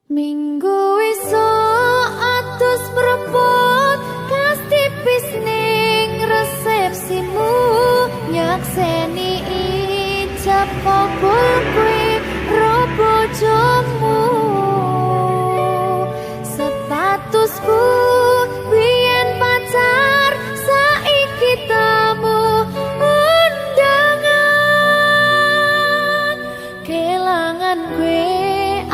Minggu esuk atus mrepot kas tipis ning resepsimu nyakseni ijab kabul kowe ro bojomu statusku biyen pacar saiki tamu undangan kelangan kowe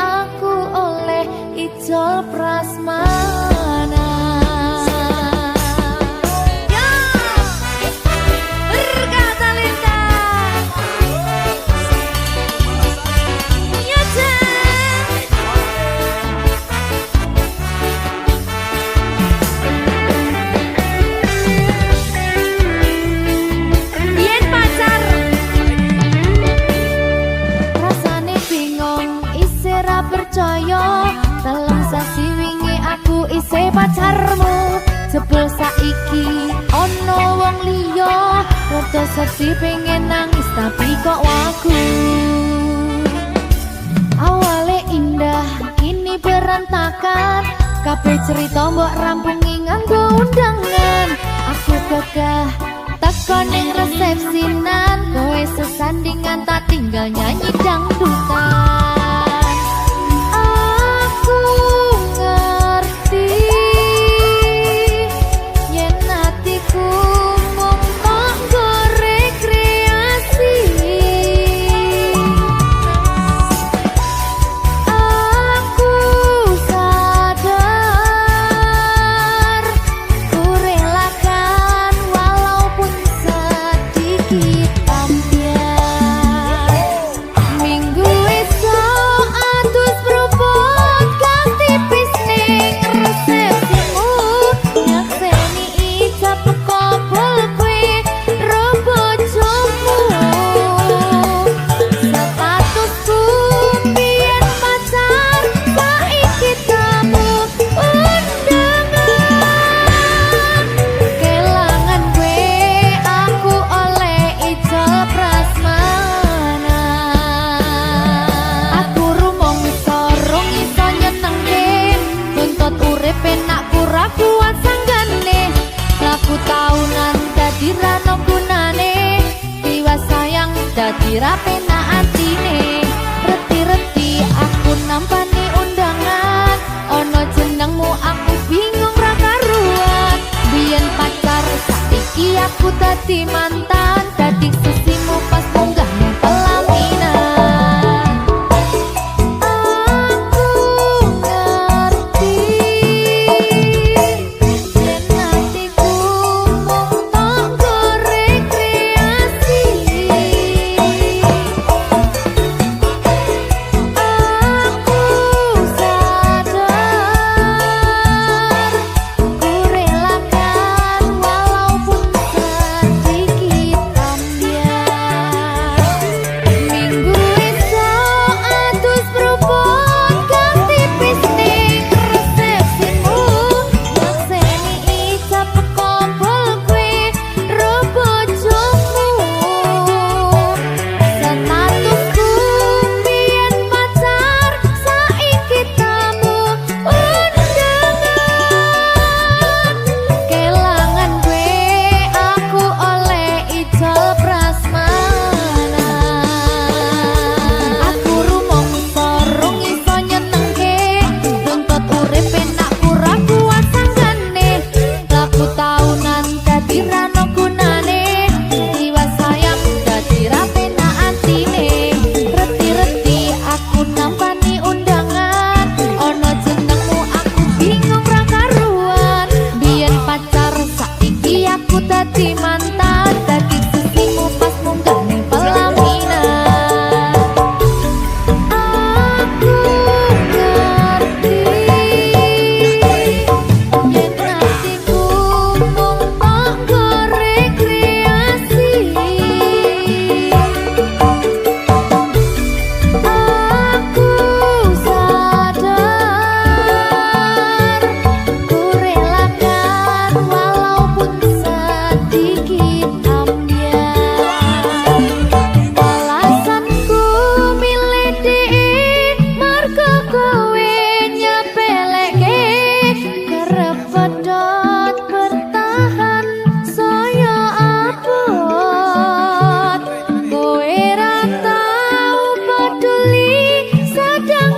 aku oleh ijol prasmana. Ya, berkata Linda. Ya, biyen pacar rasane bingung isih ra percaya dalam sasi wingi aku isih pacarmu jebul saiki ono wong liya rada sedih pengen nangis tapi kok wagu awale indah kini berantakan kabeh cerita mbok rampungi nganggo undangan aku gagah teko ning resepsinan kowe sesandingan tak tinggal nyanyi dangdutan aku ngerti yen atiku mung tanggo rekreasi aku sadar ku relakan walaupun sedikit ambiar minggu esok atus propot kang tipis ning resepsimu nyakseni ijab kabul kowe ro bojomu statusku biyen pacar saiki tamu undangan kelangan kowe aku oleh ijol prasmana aku rumangsa rong iso nyenengke tuntut urip enak ora kuat sanggane laku taunan dadi ra ono gunane tiwas sayang dadi ra penak atine reti-reti aku nampani undangan ono jenengmu aku bingung ra karuan biyen pacar saiki aku dadi mantan dadi sisimu pas munggah nang pelaminan aku ngerti yen atiku mung tanggo rekreasi aku sadar ku relakan walaupun sedikit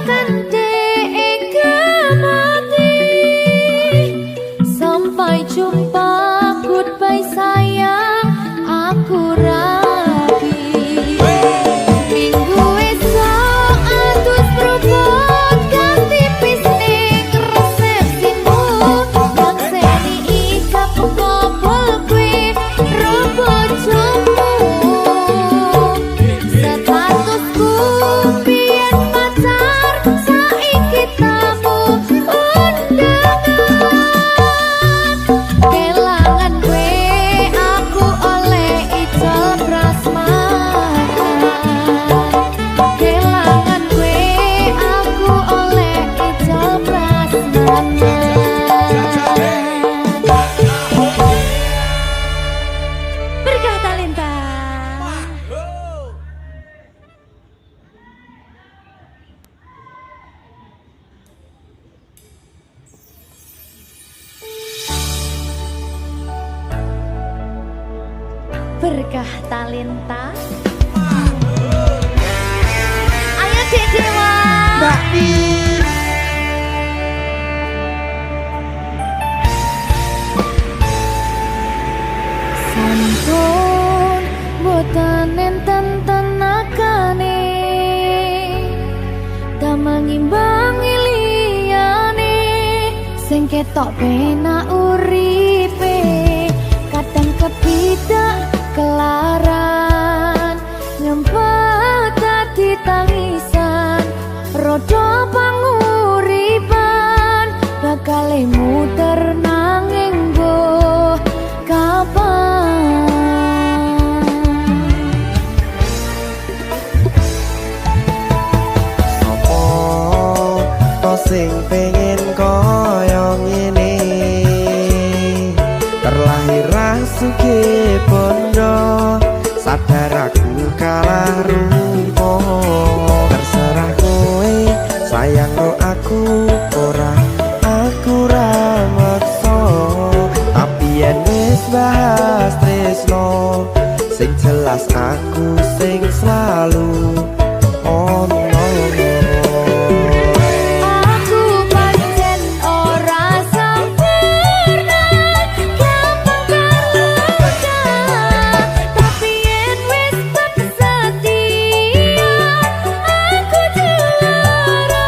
akan mati. Sampai jumpa, goodbye sayang, aku rapi. Minggu esok atus berubah ganti pisnik resepsimu. Yang seni ikap ngobol kue robot jomu. Statusku biyen pacar, saiki tamu undangan. Kelangan kue aku oleh ijol prasmanan. Kelangan kue aku oleh ijol prasmanan. Berkah talenta. Berkah talenta. Ayo Dek Dewa. Mbak Pi. Sampun boten enten tenagane, damang imbangi liyane, sing ketok penak uripe, kadang kepidak kelaran, nyempet dadi tangisan, rodo panguripan, bakal muter nanging mbuh kapan. Apa to sing pengen koyo ngene, terlahir sugih bondo, sadar aku kalah rupa. Terserah kowe sayangno aku ora, aku ra maksa. Tapi yen wis bahas tresno, sing jelas aku sing selalu ono. Aku pancen ora sempurna, gampang terluka, tapi yen wis tak setia, aku juara.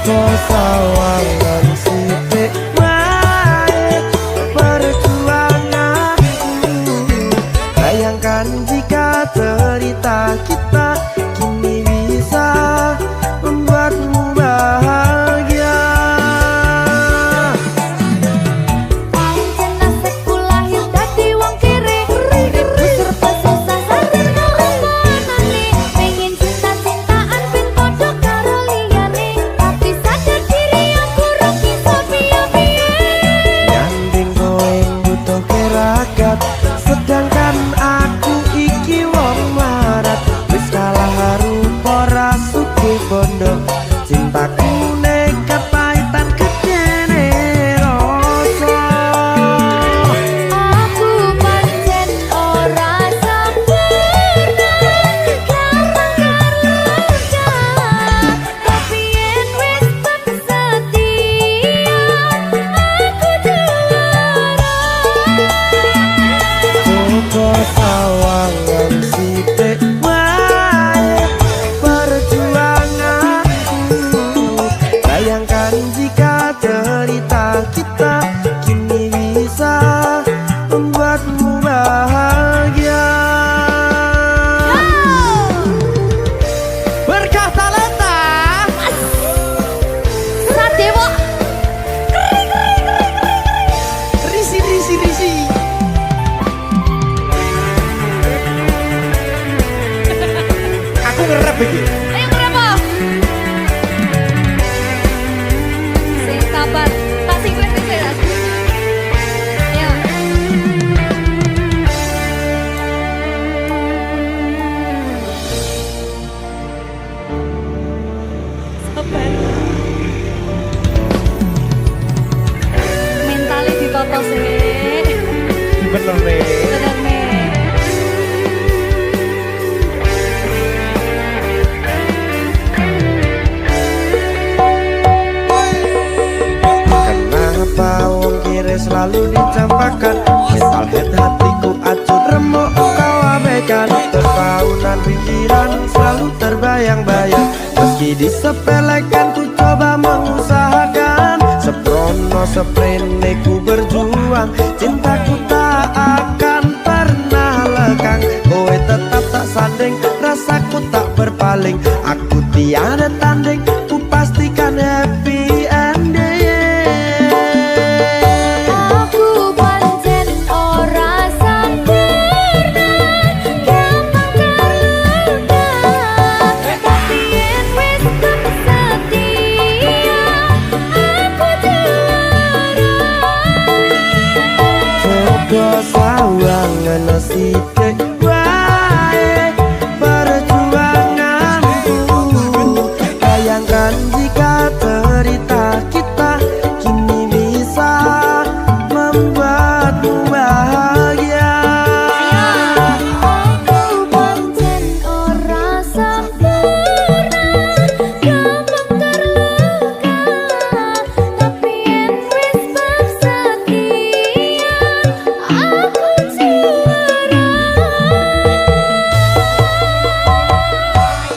Coba sawangan sithik wae perjuanganku. Bayangkan jika cerita kita kini bisa membuatmu bahagia. Pancen nasibku lahir dadi wong kere, uripku serba susah sarana omonane, pengen cinta-cintaan ben padha karo liyane, tapi sadar diri aku ora bisa piye-piye. Nyanding kowe butuh keragat, sedangkan aku iki wong larat. Wis kalah rupa ra sugih bondo, cintaku nekat pahitan kedene rasa. Aku pancen ora sempurna, gampang terluka, tapi yen wis tak setia, aku juara. Coba sawangan sithik wae perjuanganku. Bayangkan jika cerita kita kini bisa membuatmu bahagia. Berkah talenta. Radewa, Risi. Aku ngerap iki. ayo berapa? Sing sabar, tak sing wis wis. Ayo. Sabar. Mentale ditoto sih. Bener nih. Bener nih. selalu dicampakkan. Metalhead hatiku acur remuk kau abaikan. Terpaunan pikiran selalu terbayang-bayang. Meski disepelekan ku coba mengusahakan. Seprono seprene ku berjuang. Cintaku tak akan pernah lekang. Kowe tetap tak sanding, rasaku tak berpaling. Aku tiada tanding, ku pastikan happy ending. Aku pancen ora sempurna, gampang terluka. Tapi yen wis setia, aku juara. Coba sawangan sithik wae perjuanganku. Bayangkan jika cerita kita kini bisa membuatmu bahagia. Aku pancen ora sempurna, gampang terluka. Tapi yen wis bersetia, aku juara.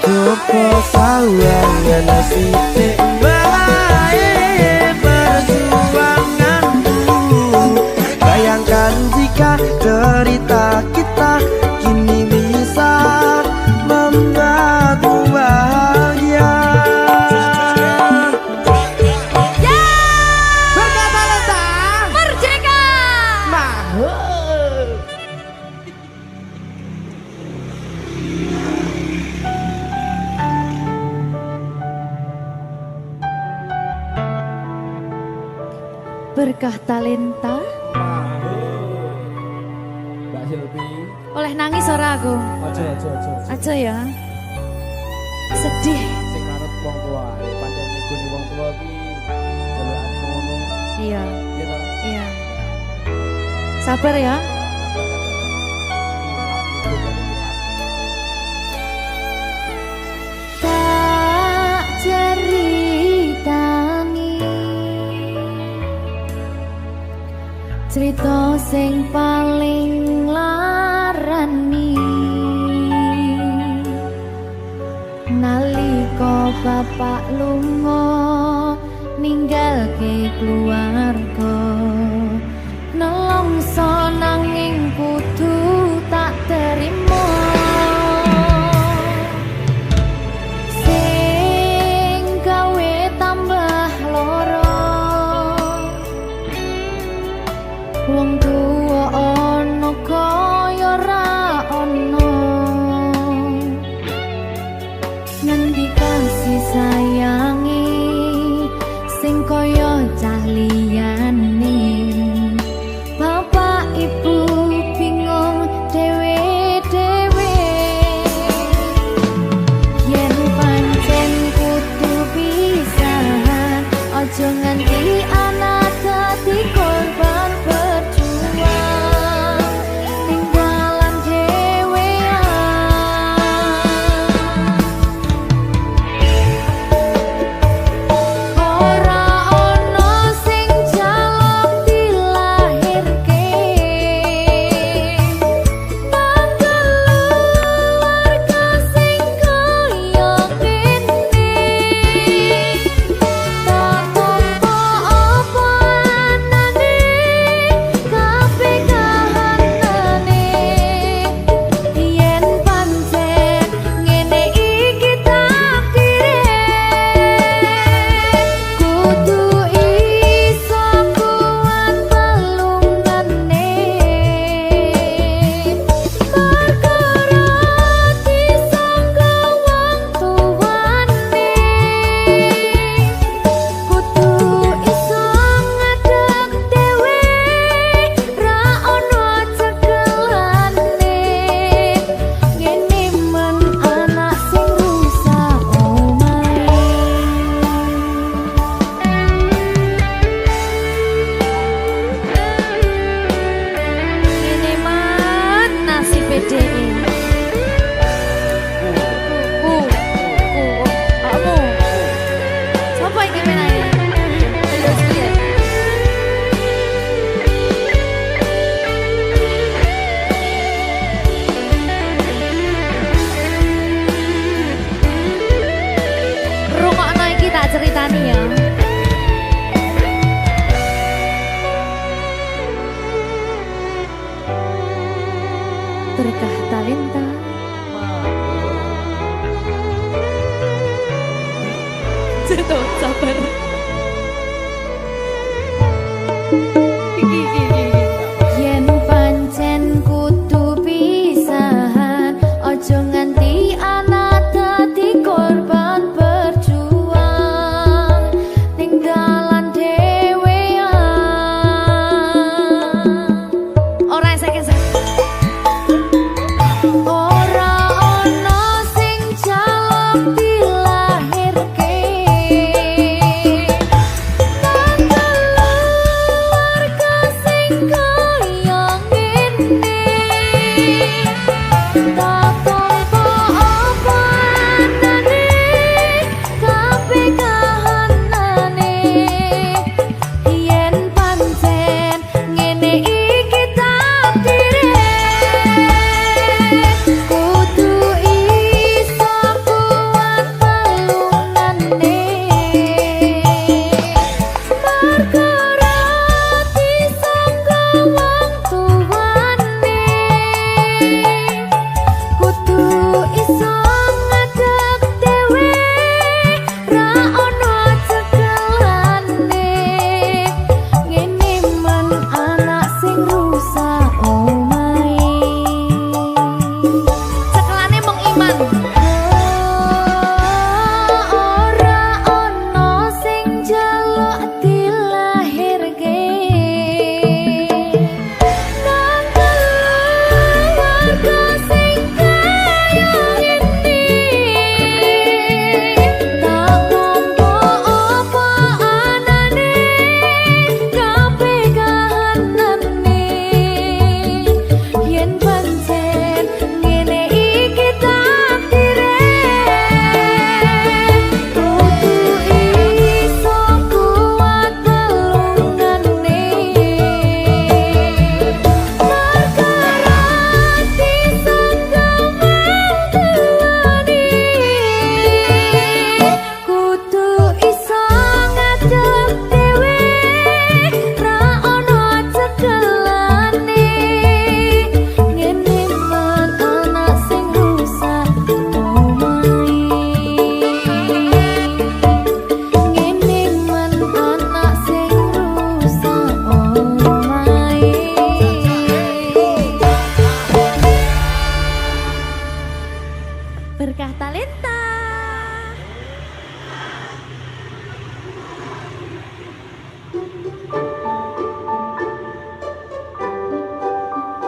Coba sawangan sithik wae perjuanganku. Bayangkan jika cerita kita kini bisa membuatmu bahagia. Berkata letah. Merdeka! Mahal. Berkah talenta. Mbak Silvi. Oleh nangis ora aku? Aja. Aja ya. Sedih. Sing manut wong tua. Pancen ngikuni wong tua ki jelekane ngono. Iya, Ya ta? iya. Sabar ya. Tak ceritani cerita sing paling larani. Nalika bapak lunga ninggalke keluarga, nelongso nanging kudu tak terima. Sing gawe tambah loro, wong tuwa ana kaya ra ana. Ngendi kasih sayangi sing kaya cah liyane. Bapak ibu bingung dewe-dewe, yen pancen kudu pisahan, aja nganti anak dadi korban berjuang tinggalan dhewean. tuh sabar. Yen pancen kudu pisahan, ojo nganti anak dadi korban berjuang tinggalan dhewean. Ora esek-esek. Ora ono sing jaluk dilahirke. Keluarga sing kaya ngene. Tak tompo apa anane, kabeh kahanane. Yen pancen ngene iki takdire, kudu iso kuat pelungane. Perkara disangka wong tuwane, kudu iso ngadeg dhewe, ra ono cekelane. Ngene men anak sing rusak omahe. Cekelane mung iman. Ora ono sing jaluk dilahirke. Nang keluarga sing kaya ngene. Tak tompo apa anane, kabeh kahanane. Yen pancen ngene iki takdire, kudu iso kuat pelungane. Perkara disangka wong tuwane, kudu iso ngadeg dhewe, ra ono cekelane. Ngene men anak sing rusak omahe. Ngene men anak sing rusak omahe. Berkah talenta.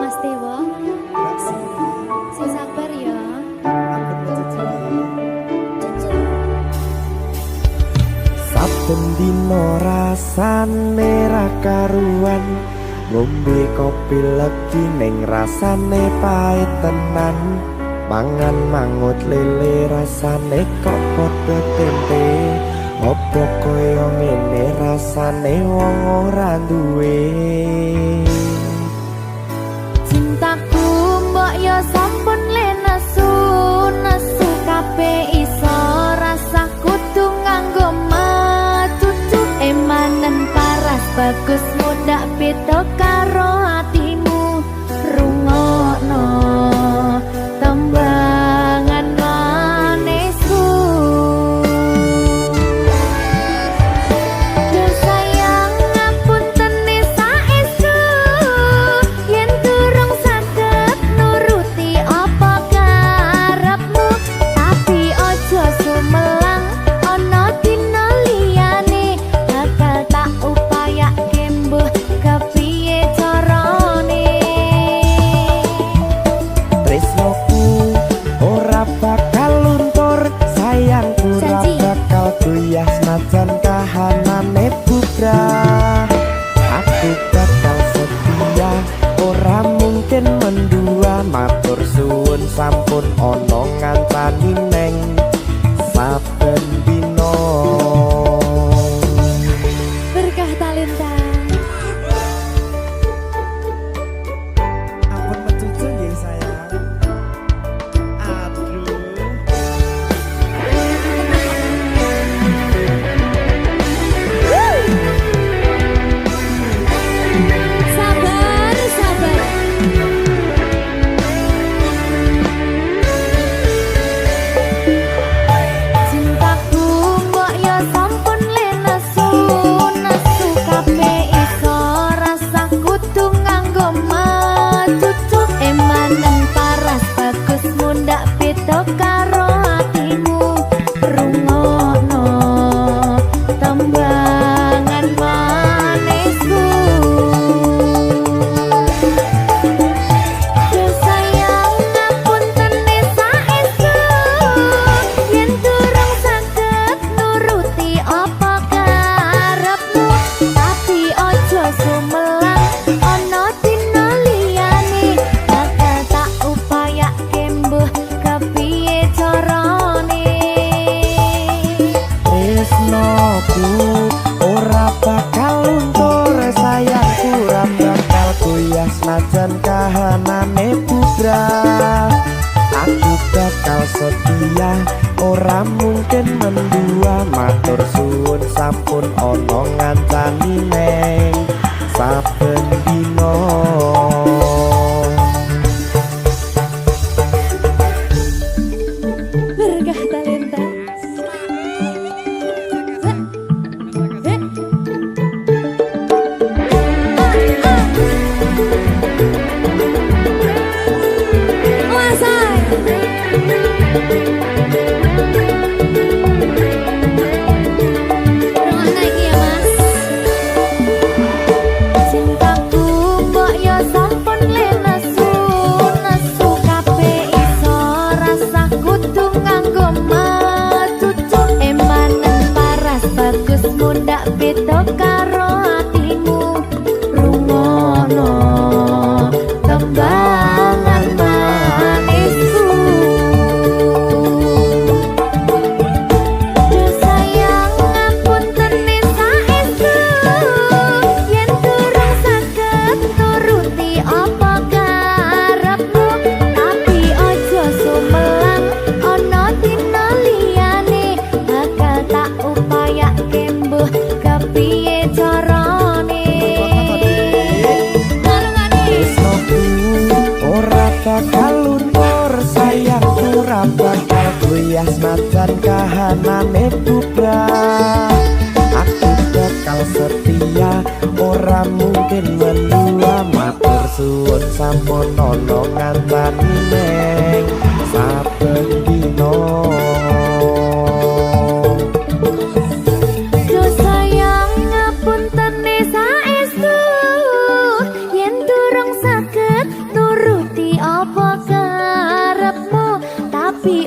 Mas Dewa, sing sabar ya. Saben dino rasane ra karuan, ngombe kopi legi ning rasane pahit tenan. Mangan mangut lele rasane kok padha tempe. Opo koyo ngene rasane wong ora duwe. Cintaku mbok yo sampun le nesu, nesu kabeh iso rasa kudu nganggo matutu. Emanen paras bagus mudak beda karo atimu. Rungokno tembangan manisku. Dan sayang ngapunten saestu, yen durung saged nuruti apa karepmu. Tapi Tresnoku ora bakal luntur, sayangku ora bakal goyah senajan kahanane bubrah. Aku bakal setia, ora mungkin mendua. Matur suwun sampun ana ngancani neng saben dina. Berkah talenta. Mundak beda karo atimu, rungono tembangan manisku. Duh sayang ngapunten saestu, yen durung saged nuruti apa karepmu, tapi aja sumelang ana dina liyane bakal tak upayake kepiye carane. Tresnoku ora bakal luntur, sayangku ora bakal goyah senajan kahanane bubrah. Aku bakal setia, ora mungkin mendua. Matur suwun sampun ana ngancani neng saben dina.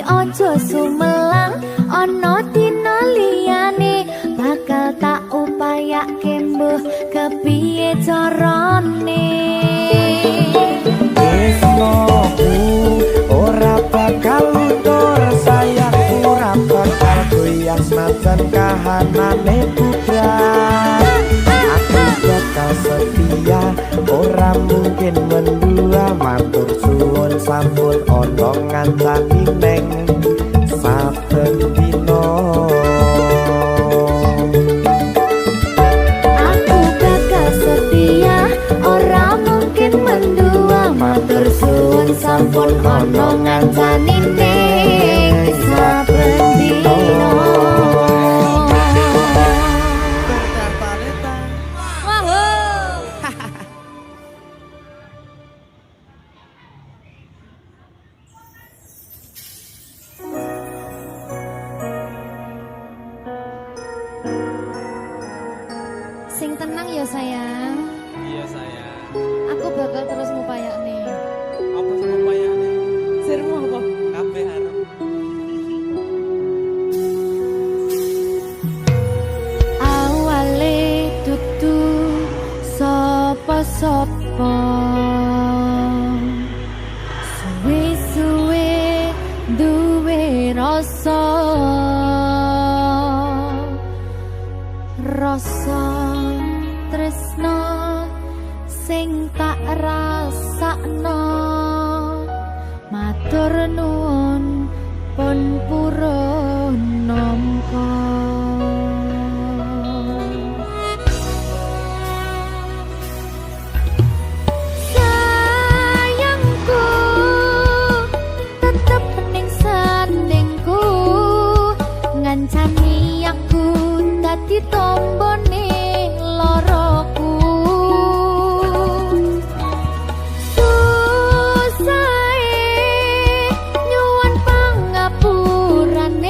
Aja sumelang ana dina liyane bakal tak upayake mbuh kepiye carane. Tresnoku ora bakal luntur, sayangku ora bakal goyah senajan kahanane bubrah. Aku bakal setia, ora mungkin mendua. Matur suwun sampun ana ngancani neng saben dina. Aku bakal setia, ora mungkin mendua. Matur suwun sampun ana ngancani neng saben dina. Sing tenang ya sayang. Iya sayang. Aku bakal terus ngupayakne. Apa sih upayane? Sirmu apa? Kabeh arep. Awale dudu sapa-sapa, suwe-suwe duwe rasa tresno sing tak rasakno. Matur nuwun pun purun nampa. Sayangku tetep ning sandingku, ngancani aku dadi tombone loroku. Susahe nyuwun pangapurane.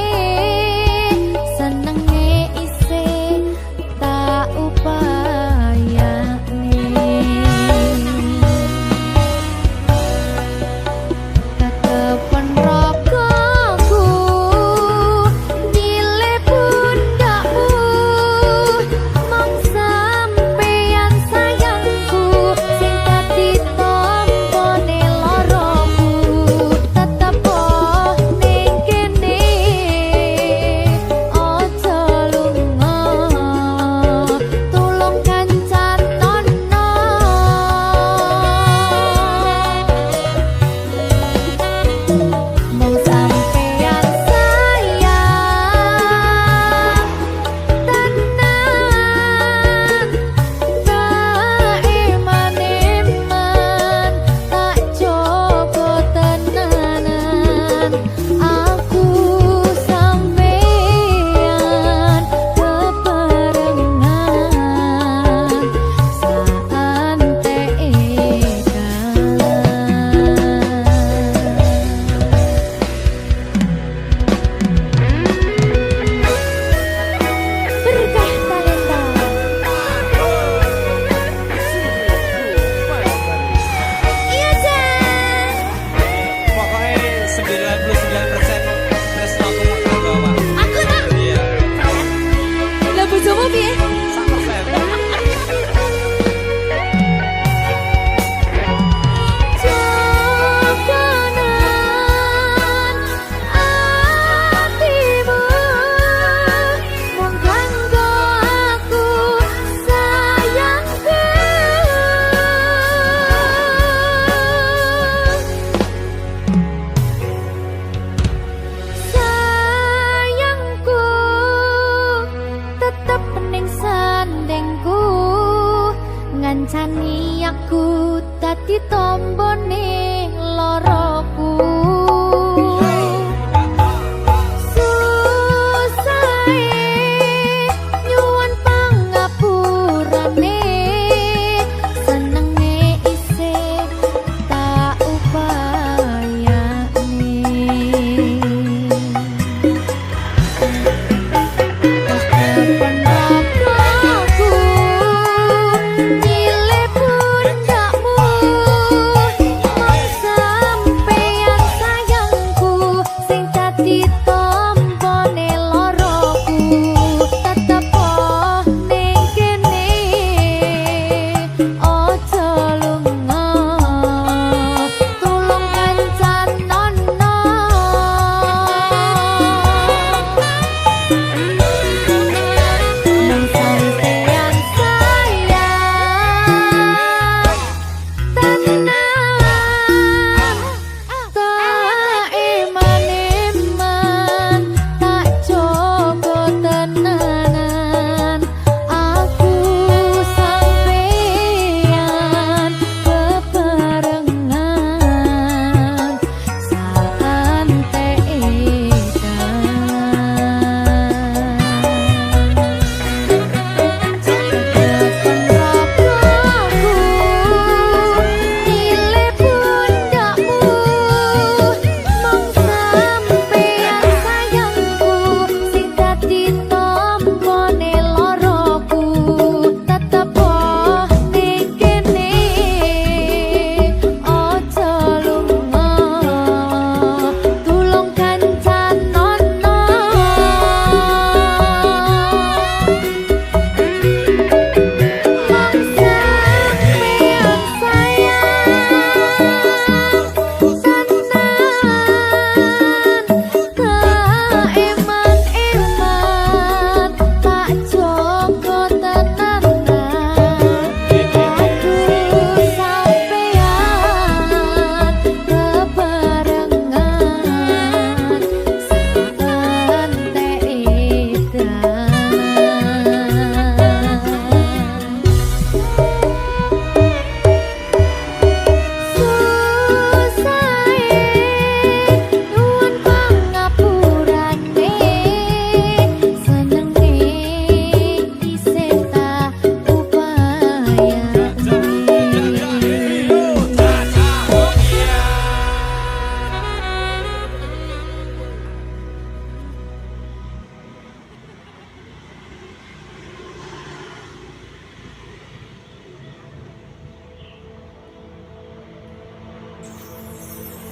aku dadi tombone loroku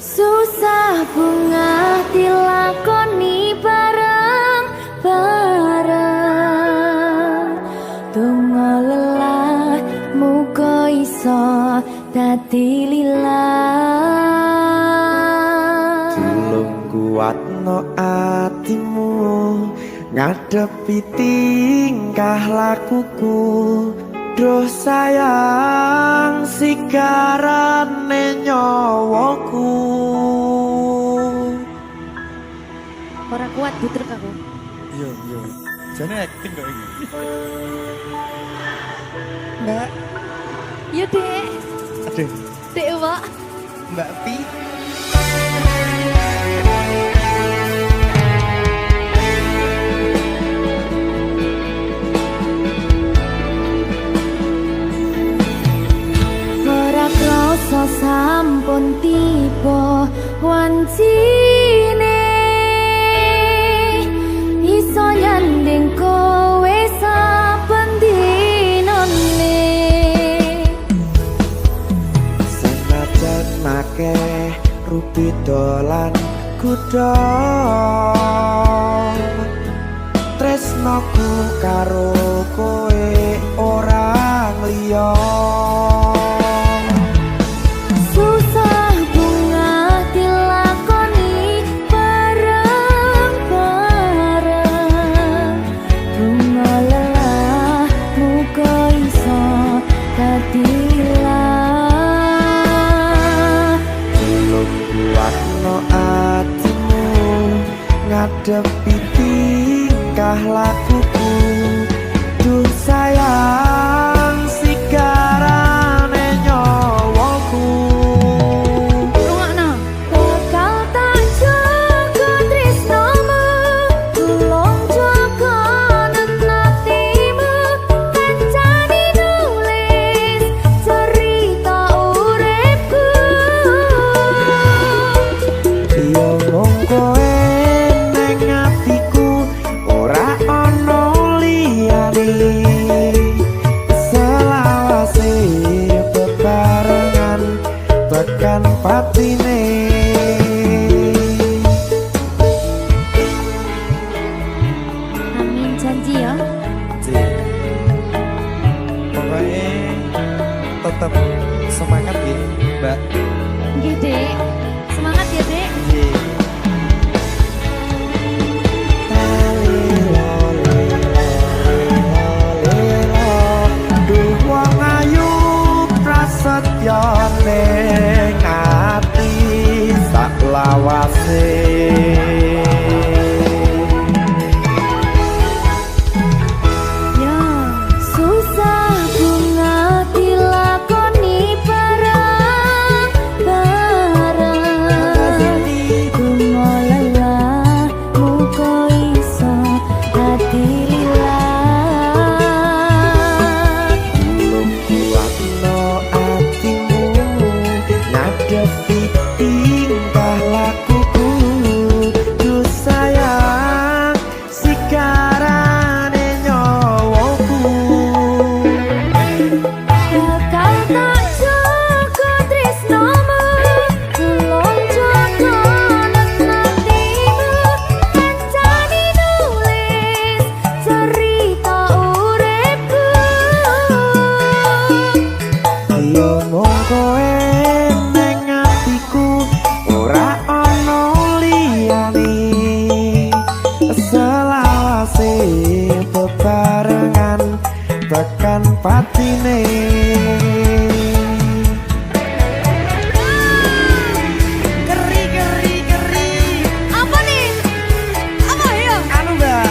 susah bunga dilakoni bareng-bareng donga lelah muga iso dadi lillah tulung kuatno atimu ngadepi tingkah lakuku duh sayang sigarane nyawaku ora kuat butrek aku Iya, jane acting kok iki. Mbak iya dek Aduh, dek Mbak Mbak Pi. ora krasa sampun tiba wancine iso nyanding kowe saben dinane senajan make rupi dolan kuda tresnoku karo kowe orang liya susah bunga dilakoni bareng-bareng bunga lelah muga iso dadi lillah tulung kuatno atimu ngadepi tingkah lakuku duh sayang sigarane tetap semangat ya Mbak. Nggih, Dek. Semangat ya, Dek. Prasetyane ngati sak lawase Ya, susah bunga dilakoni bareng-bareng. Bunga lelah muka iso hati lilah. belum kuatno atimu ngadepi tingkah lakuku ku sayang sikarane nyawaku Bakal tak jaga tresnomu, tulung jaga nenatimu. Kancani nulis cerita uripku. yo mung kowe ning atiku ora ana liyane selawase bebarengan tekan patine Apa nih? Apa ya? anu Mbak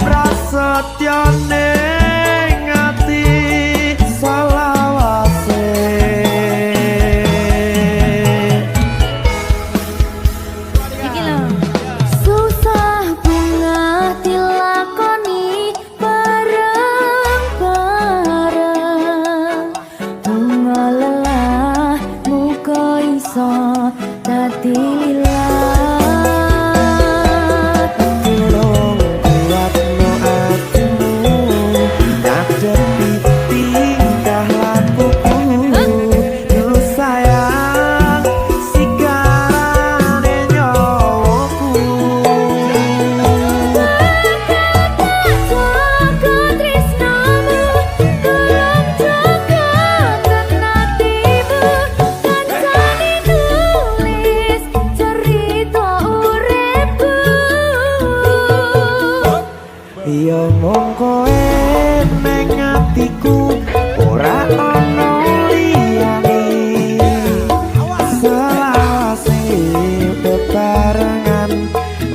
prasetyane ngati selawase Iki lho. Susah bunga dilakoni bareng-bareng. Bunga lelah muka iso dadi lilah. tulung kuatno atimu ngadepi tingkah lakuku ku sayang sikarane nyawaku Jaga tresnomu, tulung jaga nenatimu. Kancani nulis cerita uripku. iya mung kowe ning atiku ora ana liyane selawase bebarengan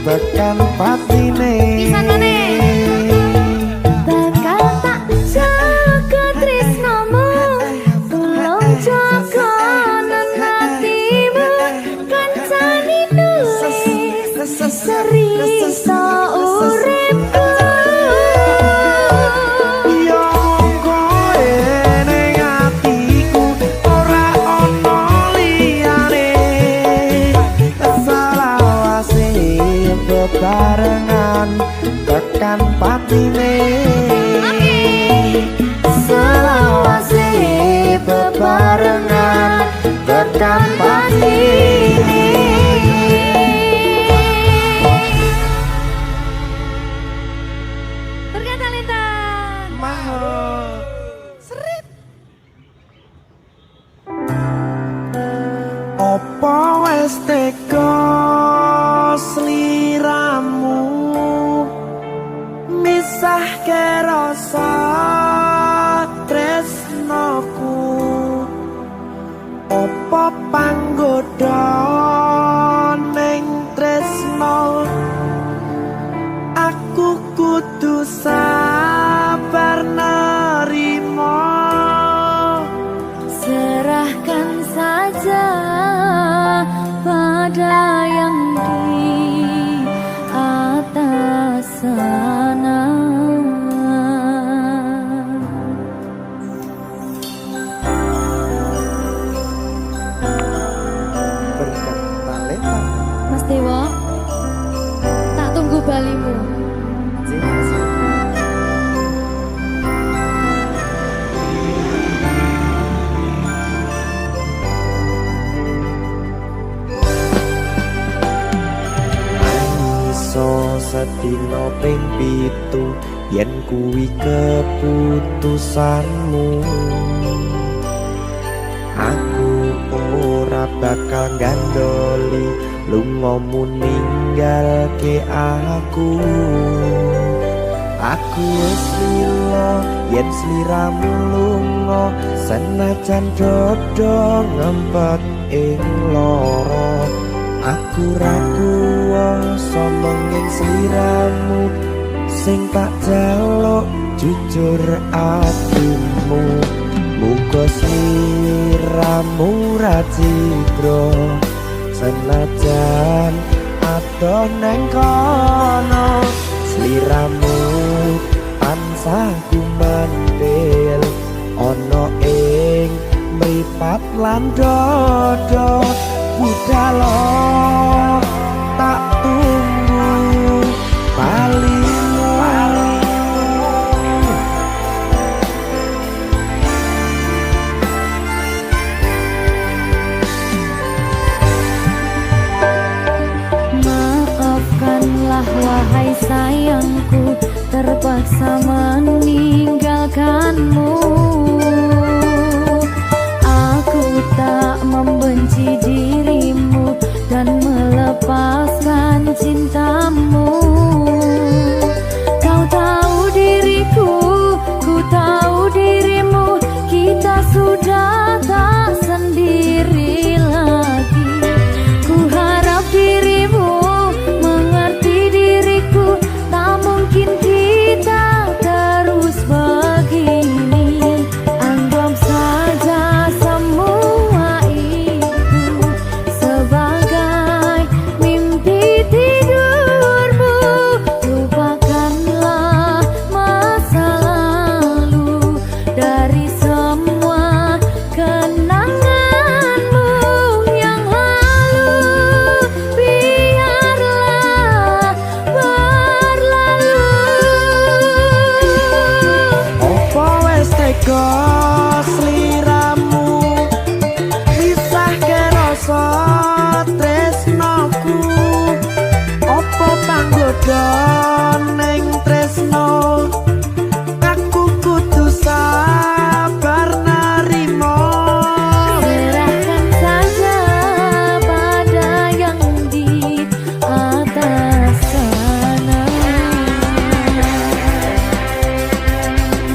tekan patine Pisanane. Bakal tak jaga tresnomu, tulung jaga nenatimu. Kancani nulis cerita uripku. iya mung kowe ning atiku ora ana liyane selawase bebarengan tekan patine selawase bebarengan tekan patine Berkat talenta. mahal opo wis teka sliramu misahke rasa tresnoku opo panggoda ning tresno aku kudu sabar nerima Serahkan saja pada yang di atas sana. berkat dino ping pitu yen kuwi keputusanmu. Aku ora bakal gandoli lungamu ninggalke aku. Aku wis lilo yen sliramu lunga senajan dodo ngempet ing loro. Aku ra kuwasa menging sliramu sing tak jaluk jujur atimu. Muga sliramu ra cidra senajan adoh neng kono. Sliramu tansah gumandhel ana ing mripat lan dodo. Budalo tak tunggu balimu. Maafkanlah wahai sayangku, terpaksa meninggalkanmu. Aku tak membenci dirimu dan melepaskan cintamu. Kau tahu diriku, ku tahu dirimu, kita sudah tak sendiri lagi. Ku harap dirimu mengerti diriku, tak mungkin kita terus begini. Anggap saja semua itu sebagai mimpi tidurmu. Lupakanlah masa lalu dari semua kenanganmu yang lalu. Biarlah berlalu. Opo wis tega sliramu misahke rasa tresnoku. Opo panggoda ning tresno, aku kudu sabar narimo. Serahkan saja pada yang di atas sana.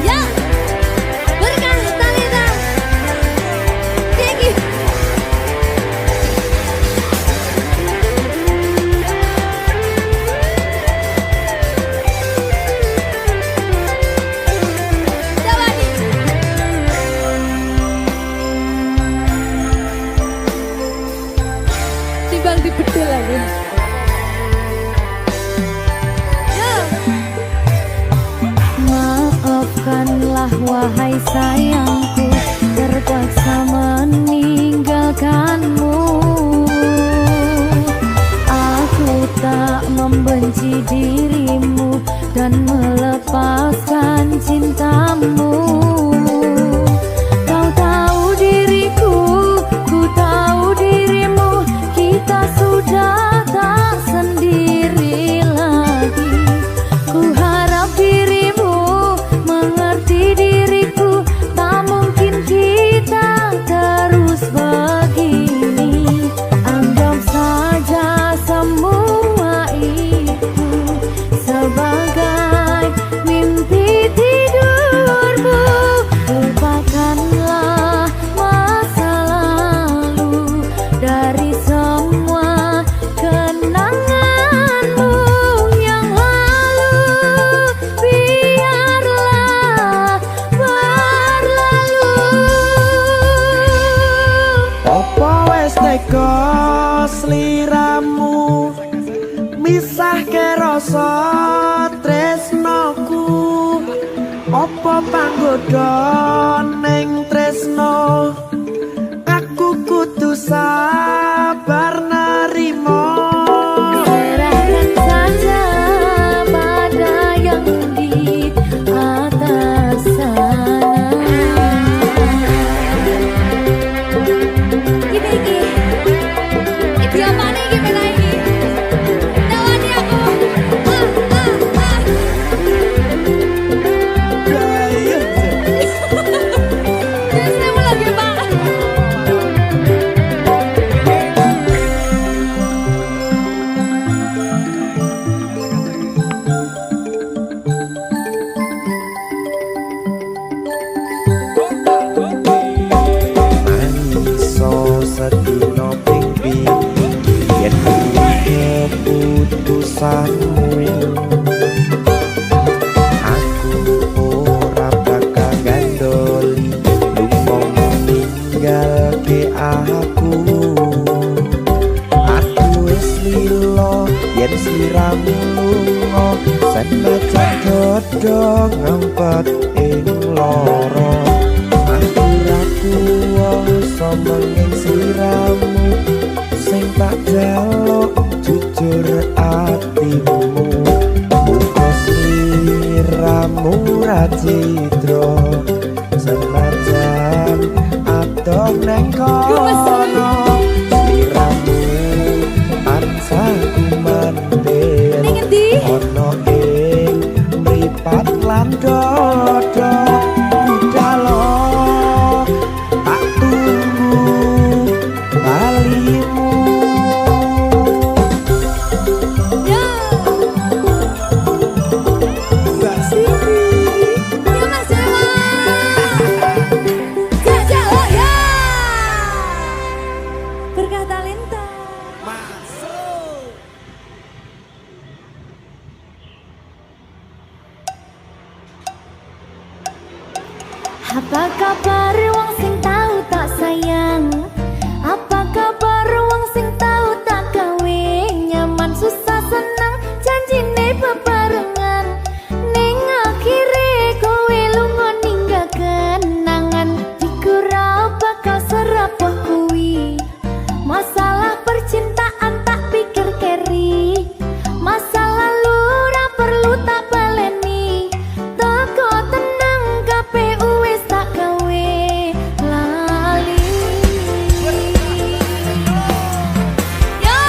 Ya, berkah Talita. Thank you. Jawadi. Timbang dibedil lagi. Ya. Maafkanlah wahai sayangku, terpaksa meninggalkanmu. Aku tak membenci dirimu dan melepaskan cintamu. Kau tahu diriku, ku tahu dirimu, kita sudah tak sendiri lagi. Ku harap dirimu mengerti diriku, tak mungkin kita terus begini. Anggap saja semua itu sebagai mimpi tidurmu. Lupakanlah masa lalu dari semua kenanganmu yang lalu. Biarlah berlalu. Opo wis tega sliramu misahke rasa tresnoku. Opo panggoda ning tresno, aku kudu sabar narimo. Serahkan saja pada yang di atas sana. Iki apa nih iki beda iki? Jawani aku. pesanmu. Aku ora bakal gandoli lunga ninggalke aku. Aku wis lilo yen sliramu lunga senajan dodo ngempet ing loro. Aku ra kuwasa menging sliramu sing tak jaluk jujur atimu. Muga sliramu ra cidra senajan adoh neng kono. Sliramu tansah kumandel ono ing mripat lan dodo. Budalo tak tunggu balimu. Mbak Siti Ya Mas Dewa. Jajal ya. Berkah talenta. masuk. Apa kabar wong sing tahu tak sayang? Apa kabar wong sing tahu tak gawe? Nyaman susah senang janjine bebarengan. Ning akhire kowe lunga ninggal kenangan. Dikira bakal serapuh kuwi. Masalah percintaan tak pikir keri. Masa lalu ora perlu tak baleni. Toko tenang KPU wis tak gawe lali. Yo.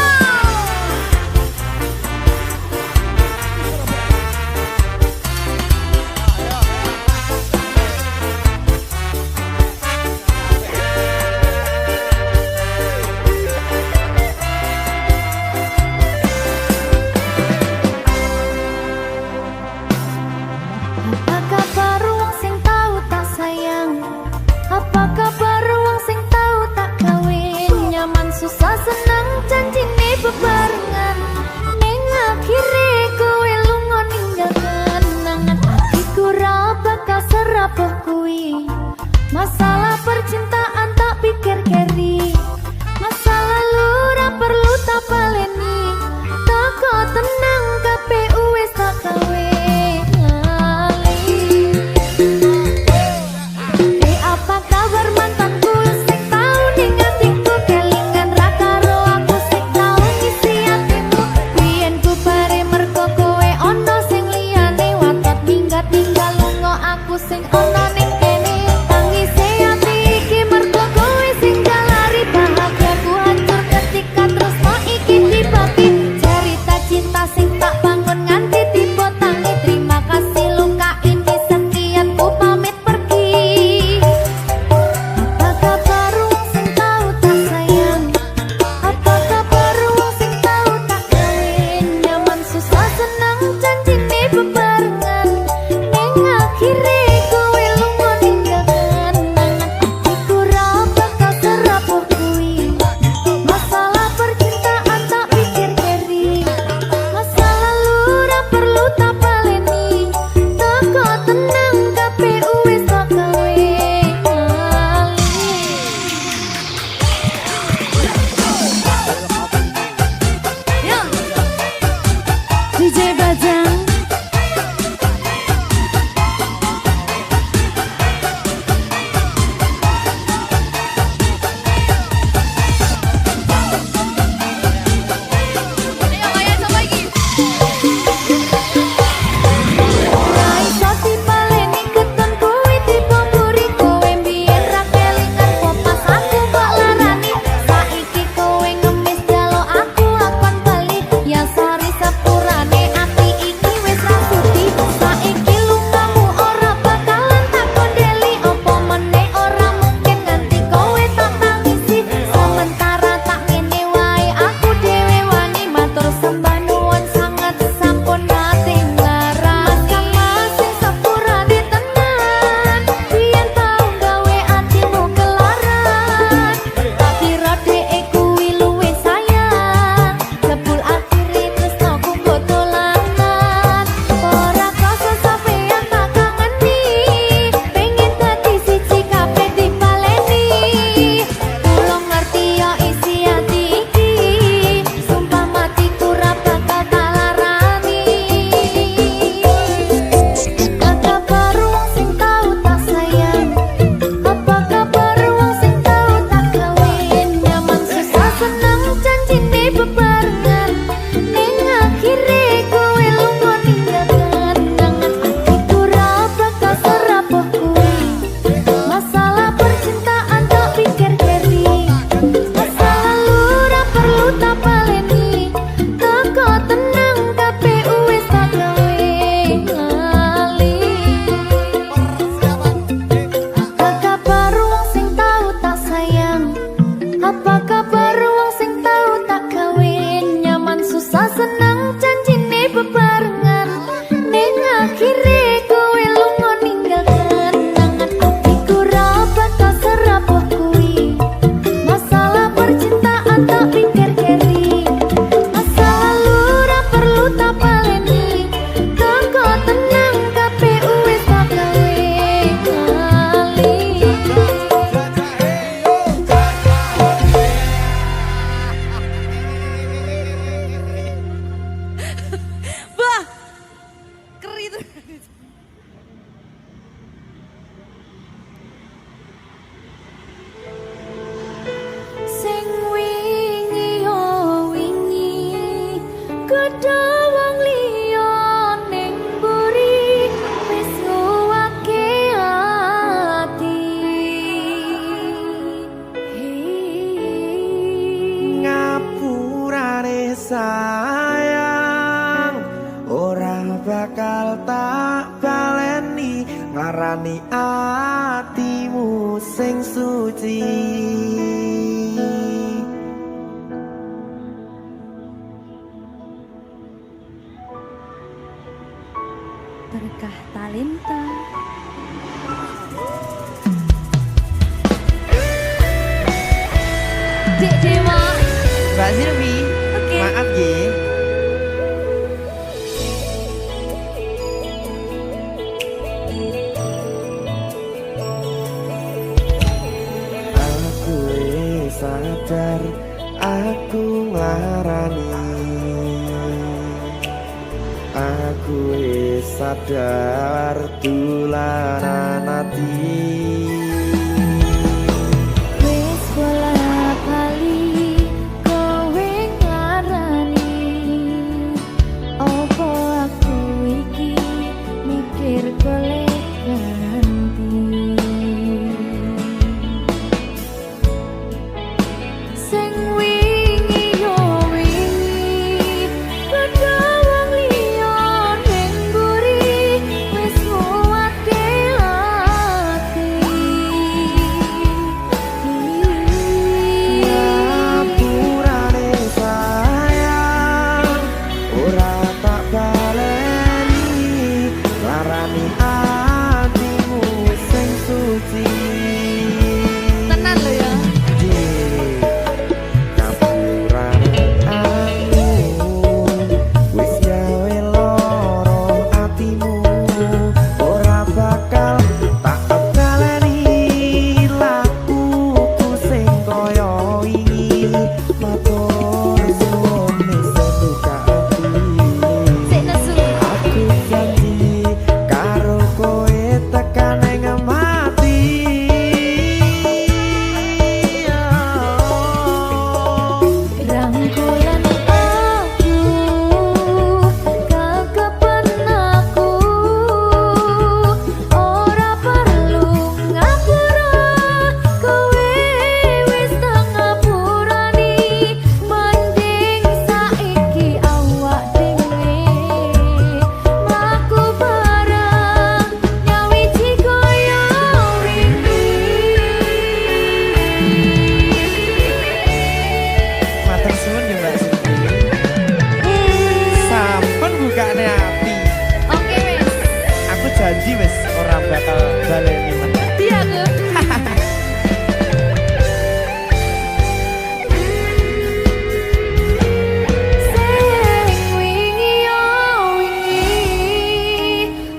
Apa kabar wong sing tahu tak sayang? Apa kabar wong sing tahu tak kawin? Nyaman susah senang janjine bebarengan. Ning akhire kowe lunga ninggal kenangan. Atiku ra bakal serapuh kuwi. Masalah percintaan tak pikir keri. Masa lalu ra perlu tak baleni. Toko tenang KPU wis tak gawe lali. larani atimu sing suci. Berkah talenta. Dek Dewa. Mbak Silvi, Oke. maaf ye. Aku sadar aku nglarani. Aku sadar tulanan ati. Wis bola bali kowe ngarani. Opo aku iki mikir golek ganti. Sing wingi yo wingi padha wong liya ning mburi wis nguwatke ati. Ngapurane sayang ora tak baleni larani atimu sing suci. Tenan lho ya. Ngapurane aku wis gawe loro atimu ora bakal tak baleni lakuku sing kaya wingi matur suwun sebuka ati. Sik nesu. Aku janji karo kowe tekan ing mati. Rangkulan aku kakepen aku ora perlu ngapura kowe wis tak ngapurani mending saiki awak dhewe mlaku bareng nyawiji kaya Matur suwun ya Mbak Silvi. Sampun bukane ati. Oke wis. Aku janji wis ora bakal baleni meneh. Iya tuh. Sing wingi yo wingi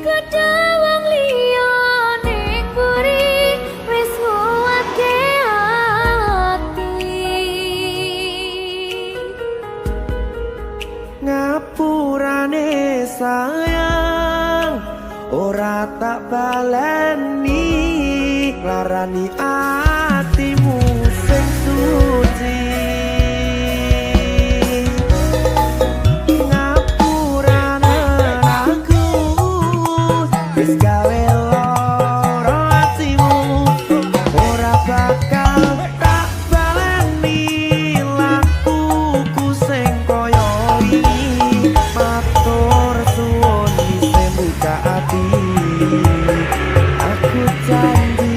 kedawang liya ning mburi wis nguwatke ati. Ngapurane sayang ora tak baleni larani atimu sing suci. Ngapurane aku wis gawe loro atimu ora bakal tak baleni lakuku sing kaya wingi matur suwun isih buka ati. Aku janji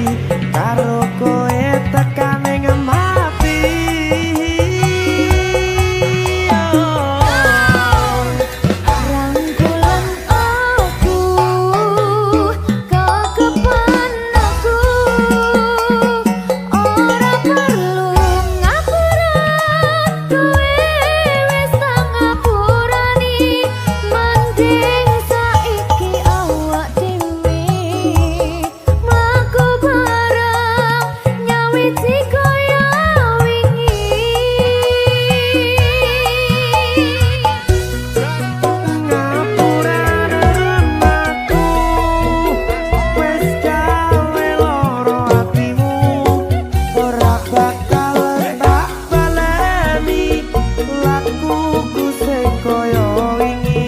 karo kowe tekan ing mati. Rangkulan aku kakepen aku ora perlu ngapura kowe wis tak ngapurani mending saiki awak dhewe mlaku bareng nyawiji kaya wingi. Ngapurane aku wis gawe loro atimu ora bakal tak baleni lakuku sing kaya wingi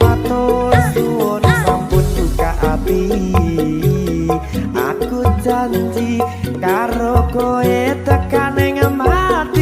matur suwun sampun buka ati. Aku janji karo kowe tekan ing mati.